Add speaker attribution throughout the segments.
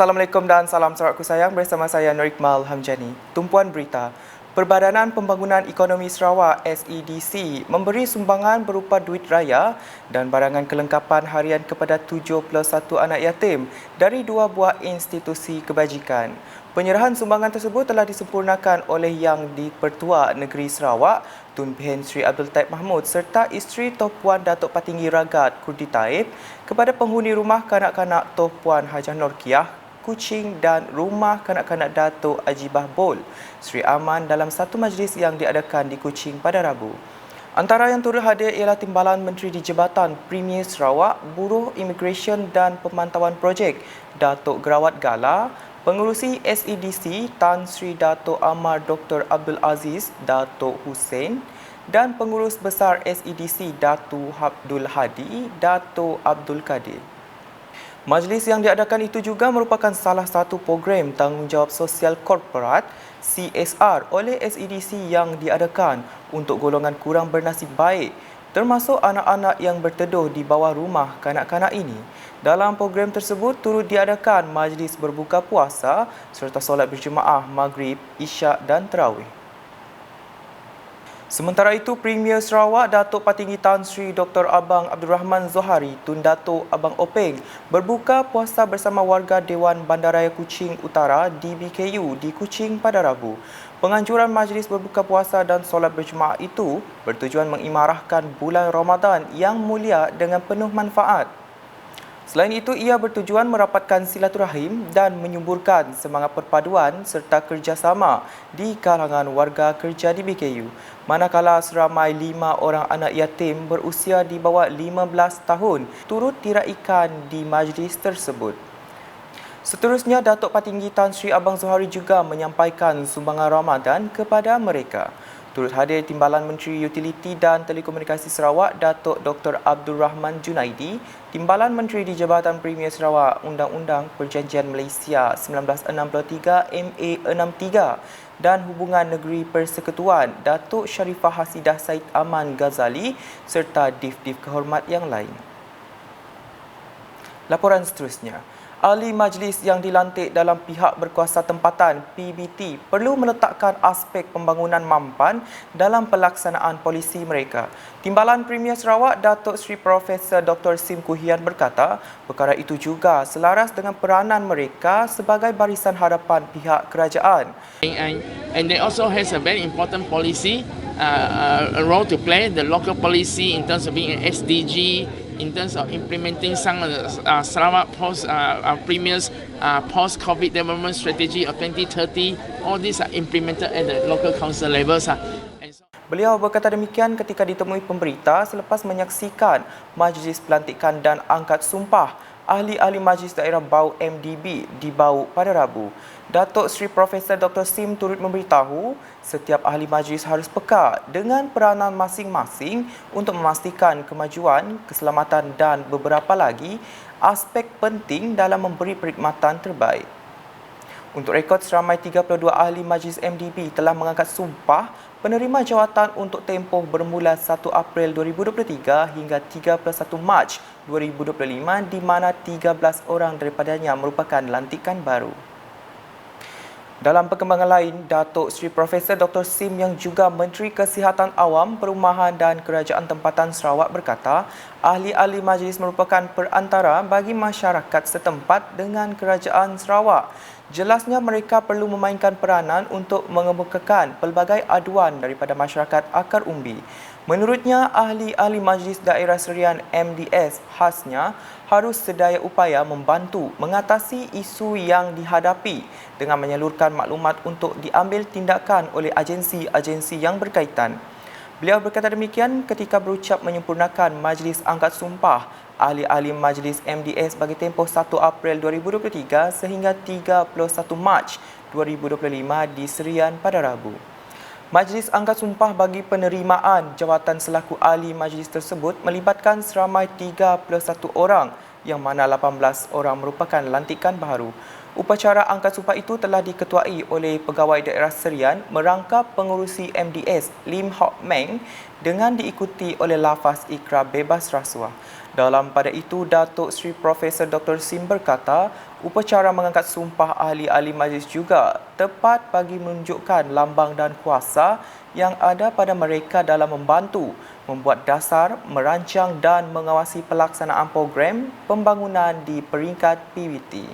Speaker 1: Assalamualaikum dan salam sahabatku sayang, bersama saya Nur Iqmal Hamjani. Tumpuan berita. Perbadanan Pembangunan Ekonomi Sarawak SEDC memberi sumbangan berupa duit raya dan barangan kelengkapan harian kepada 71 anak yatim dari 2 buah institusi kebajikan. Penyerahan sumbangan tersebut telah disempurnakan oleh Yang di-Pertua Negeri Sarawak, Tun Pehin Sri Abdul Taib Mahmud serta isteri Toh Puan Datuk Patinggi Ragat Kurdi Taib kepada penghuni rumah kanak-kanak Toh Puan Hajah Norkiah Kuching dan Rumah Kanak-Kanak Datuk Ajibah Bol Sri Aman dalam satu majlis yang diadakan di Kuching pada Rabu. Antara yang turut hadir ialah Timbalan Menteri di Jabatan Premier Sarawak, Buruh Immigration dan Pemantauan Projek Datuk Gerawat Gala, Pengerusi SEDC Tan Sri Datuk Amar Dr. Abdul Aziz Datuk Hussein dan Pengurus Besar SEDC Datuk Abdul Hadi Datuk Abdul Kadir. Majlis yang diadakan itu juga merupakan salah satu program tanggungjawab sosial korporat CSR oleh SEDC yang diadakan untuk golongan kurang bernasib baik, termasuk anak-anak yang berteduh di bawah rumah kanak-kanak ini. Dalam program tersebut turut diadakan majlis berbuka puasa serta solat berjemaah Maghrib, Isyak dan Tarawih. Sementara itu, Premier Sarawak Datuk Patinggi Tan Sri Dr. Abang Abdul Rahman Zohari Tun Datuk Abang Openg berbuka puasa bersama warga Dewan Bandaraya Kuching Utara DBKU di Kuching pada Rabu. Penganjuran majlis berbuka puasa dan solat berjemaah itu bertujuan mengimarahkan bulan Ramadan yang mulia dengan penuh manfaat. Selain itu, ia bertujuan merapatkan silaturahim dan menyuburkan semangat perpaduan serta kerjasama di kalangan warga kerja di BKU. Manakala seramai 5 orang anak yatim berusia di bawah 15 tahun turut diraikan di majlis tersebut. Seterusnya, Datuk Patinggi Tan Sri Abang Zohari juga menyampaikan sumbangan Ramadan kepada mereka. Turut hadir Timbalan Menteri Utiliti dan Telekomunikasi Sarawak Datuk Dr. Abdul Rahman Junaidi, Timbalan Menteri di Jabatan Premier Sarawak Undang-Undang Perjanjian Malaysia 1963 MA63 dan Hubungan Negeri Persekutuan Datuk Sharifah Hasidah Said Aman Ghazali serta div-div kehormat yang lain. Laporan seterusnya. Ahli majlis yang dilantik dalam pihak berkuasa tempatan PBT perlu meletakkan aspek pembangunan mampan dalam pelaksanaan polisi mereka. Timbalan Premier Sarawak Datuk Seri Profesor Dr. Sim Kuhian berkata, perkara itu juga selaras dengan peranan mereka sebagai barisan hadapan pihak kerajaan.
Speaker 2: And they also has a very important policy, a role to play, the local policy in terms of being an SDG, in terms of implementing some of the Sarawak Premier's post-COVID development strategy of 2030. All these are implemented at the local council levels.
Speaker 1: Beliau berkata demikian ketika ditemui pemberita selepas menyaksikan majlis pelantikan dan angkat sumpah ahli-ahli Majlis Daerah Bau MDB di Bau pada Rabu. Datuk Seri Profesor Dr. Sim turut memberitahu setiap ahli majlis harus peka dengan peranan masing-masing untuk memastikan kemajuan, keselamatan dan beberapa lagi aspek penting dalam memberi perkhidmatan terbaik. Untuk rekod, seramai 32 ahli Majlis MDB telah mengangkat sumpah penerima jawatan untuk tempoh bermula 1 April 2023 hingga 31 Mac 2025 di mana 13 orang daripadanya merupakan lantikan baru. Dalam perkembangan lain, Datuk Seri Profesor Dr. Sim yang juga Menteri Kesihatan Awam, Perumahan dan Kerajaan Tempatan Sarawak berkata, ahli-ahli majlis merupakan perantara bagi masyarakat setempat dengan Kerajaan Sarawak. Jelasnya mereka perlu memainkan peranan untuk mengemukakan pelbagai aduan daripada masyarakat akar umbi. Menurutnya, ahli-ahli Majlis Daerah Serian MDS khasnya harus sedaya upaya membantu mengatasi isu yang dihadapi dengan menyalurkan maklumat untuk diambil tindakan oleh agensi-agensi yang berkaitan. Beliau berkata demikian ketika berucap menyempurnakan Majlis Angkat Sumpah ahli-ahli Majlis MDS bagi tempoh 1 April 2023 sehingga 31 Mac 2025 di Serian pada Rabu. Majlis Angkat Sumpah bagi penerimaan jawatan selaku ahli majlis tersebut melibatkan seramai 31 orang yang mana 18 orang merupakan lantikan baru. Upacara angkat sumpah itu telah diketuai oleh Pegawai Daerah Serian merangkap pengurusi MDS Lim Hock Meng dengan diikuti oleh lafaz ikrar bebas rasuah. Dalam pada itu, Datuk Seri Profesor Dr. Sim berkata, upacara mengangkat sumpah ahli-ahli majlis juga tepat bagi menunjukkan lambang dan kuasa yang ada pada mereka dalam membantu, membuat dasar, merancang dan mengawasi pelaksanaan program pembangunan di peringkat PBT.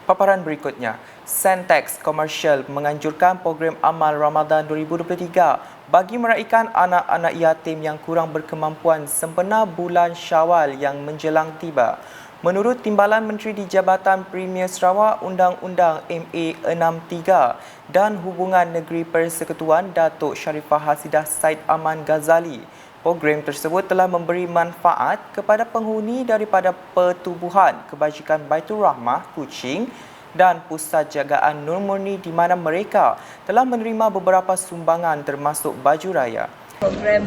Speaker 1: Paparan berikutnya, Sentex Komersial menganjurkan program amal Ramadan 2023 bagi meraikan anak-anak yatim yang kurang berkemampuan sempena bulan Syawal yang menjelang tiba. Menurut Timbalan Menteri di Jabatan Premier Sarawak Undang-Undang MA 63 dan Hubungan Negeri Persekutuan Datuk Sharifah Hasidah Said Aman Ghazali, program tersebut telah memberi manfaat kepada penghuni daripada Pertubuhan Kebajikan Baitul Rahmah Kuching dan Pusat Jagaan Nur Murni di mana mereka telah menerima beberapa sumbangan termasuk baju raya.
Speaker 3: Program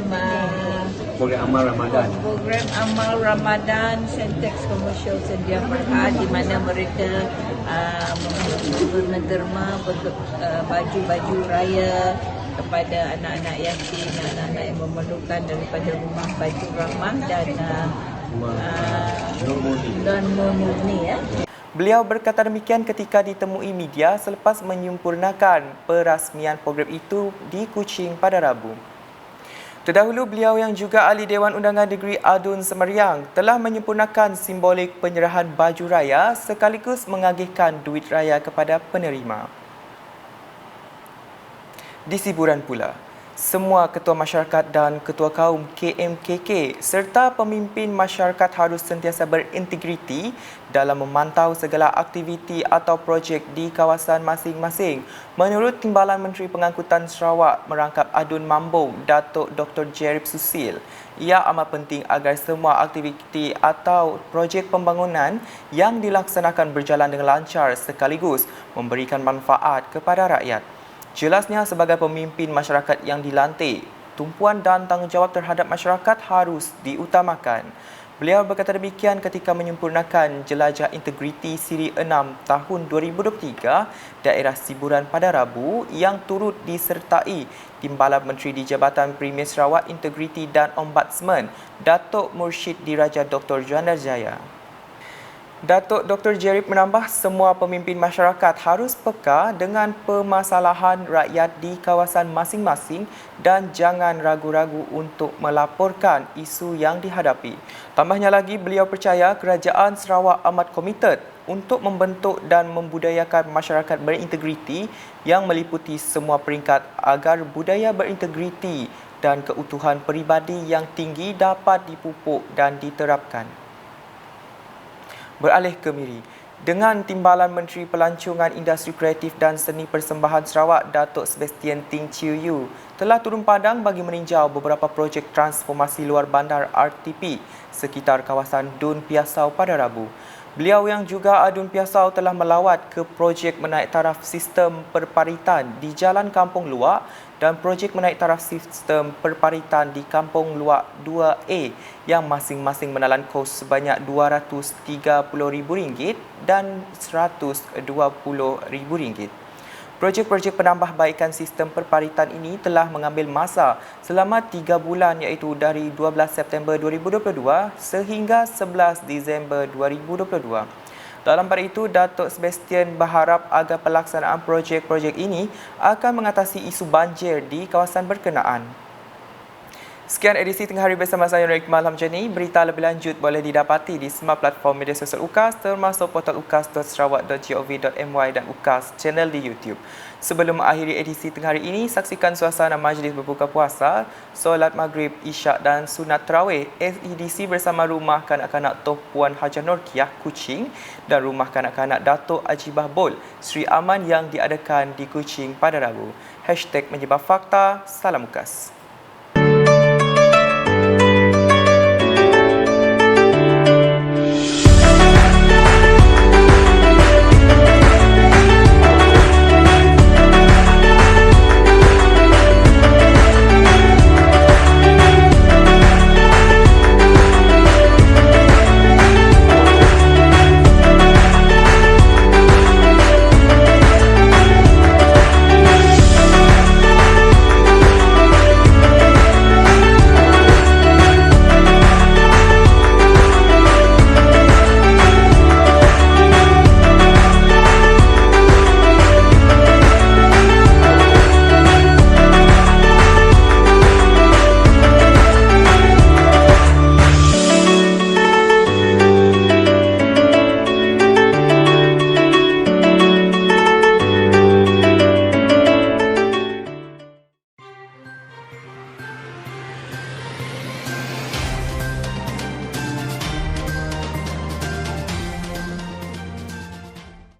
Speaker 3: amal Ramadan.
Speaker 4: Program amal Ramadan Sentex Komersial sedia makan di mana mereka menerima baju-baju raya kepada anak-anak yatim, anak-anak yang memerlukan daripada rumah Baitul Rahmah dan Nur Murni ya.
Speaker 1: Beliau berkata demikian ketika ditemui media selepas menyempurnakan perasmian program itu di Kuching pada Rabu. Terdahulu, beliau yang juga ahli Dewan Undangan Negeri Adun Semeriang telah menyempurnakan simbolik penyerahan baju raya sekaligus mengagihkan duit raya kepada penerima. Di Siburan pula, semua ketua masyarakat dan ketua kaum KMKK serta pemimpin masyarakat harus sentiasa berintegriti dalam memantau segala aktiviti atau projek di kawasan masing-masing. Menurut Timbalan Menteri Pengangkutan Sarawak Merangkap Adun Mambung, Datuk Dr. Jerip Susil, ia amat penting agar semua aktiviti atau projek pembangunan yang dilaksanakan berjalan dengan lancar sekaligus memberikan manfaat kepada rakyat. Jelasnya, sebagai pemimpin masyarakat yang dilantik, tumpuan dan tanggungjawab terhadap masyarakat harus diutamakan. Beliau berkata demikian ketika menyempurnakan Jelajah Integriti Siri 6 tahun 2023 daerah Siburan pada Rabu yang turut disertai Timbalan Menteri di Jabatan Premier Sarawak Integriti dan Ombudsman Datuk Mursyid Diraja Dr. Juandar Jaya. Datuk Dr. Jerip menambah semua pemimpin masyarakat harus peka dengan permasalahan rakyat di kawasan masing-masing dan jangan ragu-ragu untuk melaporkan isu yang dihadapi. Tambahnya lagi, beliau percaya Kerajaan Sarawak amat komited untuk membentuk dan membudayakan masyarakat berintegriti yang meliputi semua peringkat agar budaya berintegriti dan keutuhan peribadi yang tinggi dapat dipupuk dan diterapkan. Beralih ke Miri, dengan Timbalan Menteri Pelancongan Industri Kreatif dan Seni Persembahan Sarawak, Datuk Sebastian Ting Chiu Yu telah turun padang bagi meninjau beberapa projek transformasi luar bandar RTP sekitar kawasan Dun Piasau pada Rabu. Beliau yang juga Adun Piasau telah melawat ke projek menaik taraf sistem perparitan di Jalan Kampung Luak dan projek menaik taraf sistem perparitan di Kampung Luak 2A yang masing-masing menelan kos sebanyak RM230,000 dan RM120,000. Projek-projek penambahbaikan sistem perparitan ini telah mengambil masa selama 3 bulan iaitu dari 12 September 2022 sehingga 11 Disember 2022. Dalam pada itu, Datuk Sebastian berharap agar pelaksanaan projek-projek ini akan mengatasi isu banjir di kawasan berkenaan. Sekian edisi Tengah Hari bersama saya Nur Iqmal Hamjani. Berita lebih lanjut boleh didapati di semua platform media sosial UKAS termasuk portal ukas.sarawak.gov.my dan UKAS channel di YouTube. Sebelum mengakhiri edisi Tengah Hari ini, saksikan suasana majlis berbuka puasa, solat maghrib, isyak dan sunat tarawih SEDC bersama Rumah Kanak-Kanak Toh Puan Hajah Norkiah Kuching dan Rumah Kanak-Kanak Datuk Ajibah Bol Sri Aman yang diadakan di Kuching pada Rabu. #Menyebar Fakta, Salam UKAS.